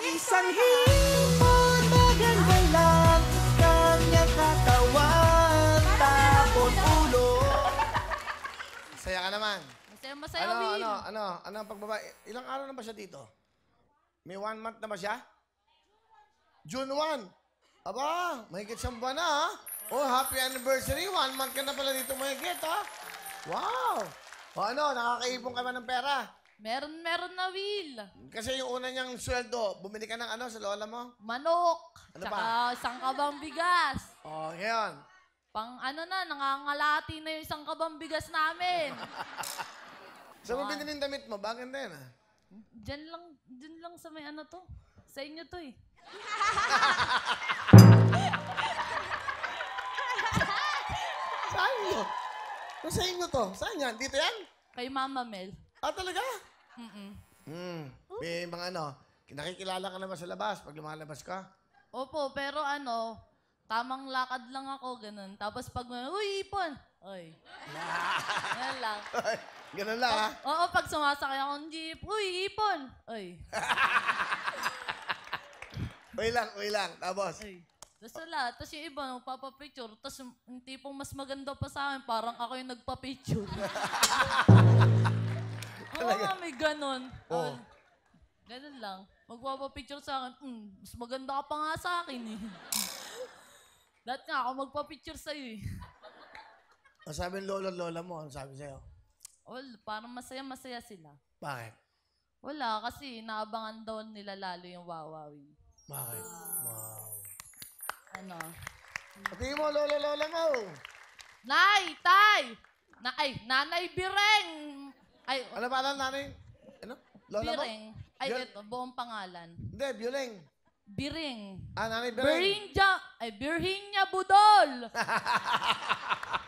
Isang hipon, maganda lang kanyang katawan, tapos ulo. Saya ka naman. Masaya, Will. Ano ang pagbaba? Ilang araw na ba siya dito? May 1 month na ba siya? June 1. Aba, mahigit siyang buwan na, ha? Oh, happy anniversary. 1 month ka na pala dito mahigit, ha? Wow! O ano, nakakaipon ka ba ng pera? Meron na, Will. Kasi yung una niyang sweldo, bumili ka ng ano sa lola mo? Manok. Ano Tsaka pa? isang kabang bigas. Oh, ngayon. Pang ano na, nangangalati na yung isang kabang bigas namin. Saan mo binili yung damit mo? Baganda yan, ha? Diyan lang sa may ano to. Sa inyo to eh. Saan nyo? Kung sa inyo to? Saan yan? Dito yan? Kay Mama Mel. Ah, talaga? Mm-mm. May mga ano, nakikilala ka naman sa labas pag lumalabas ka. Opo, pero ano, tamang lakad lang ako, ganun. Tapos pag, uy, ipon! Oy. Ganun lang. Ganun lang, ha? Oo, pag sumasakay akong jeep, uy, ipon! Oy. Uy lang. Tapos, Oy. Tapos wala. Tapos yung iba, magpapapicture. Tapos yung tipong mas maganda pa sa akin, parang ako yung nagpapicture. Oo nga, may ganun. Oo. Ganun lang. Magpapapicture sa akin, mas maganda ka pa nga sa akin eh. Lahat nga ako magpapicture sa'yo eh. ang sabi ng lola mo, ano sabi sa'yo? Well, parang masaya-masaya sila. Bakit? Wala, kasi naabangan daw nila lalo yung wawawin. Bakit? Wow. Ano? Pati mo, lola mo. Nay! Tay! Nanay Bireng! Ay, Ano pa alam nanay? Ano? Lola mo? Bireng. Ay, Yun. ito, buong pangalan. Hindi, Bioleng. Biring. Ah, nanay Bireng. Birhinya Budol!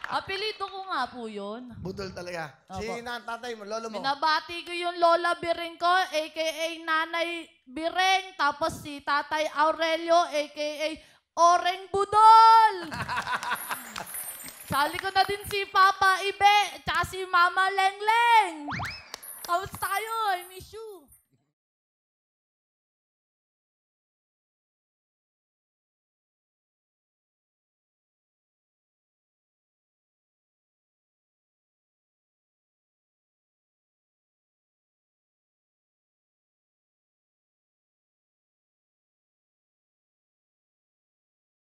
Apelido ko nga po yun. Budol talaga. Si Opo. tatay mo, lolo mo. Binabati ko yung Lola Biring ko, a.k.a. Nanay Bireng, tapos si Tatay Aurelio, a.k.a. Oreng Budol! Sali ko na din si Papa Ibe, tsaka si Mama Lengleng. Kamusta kayo? I miss you.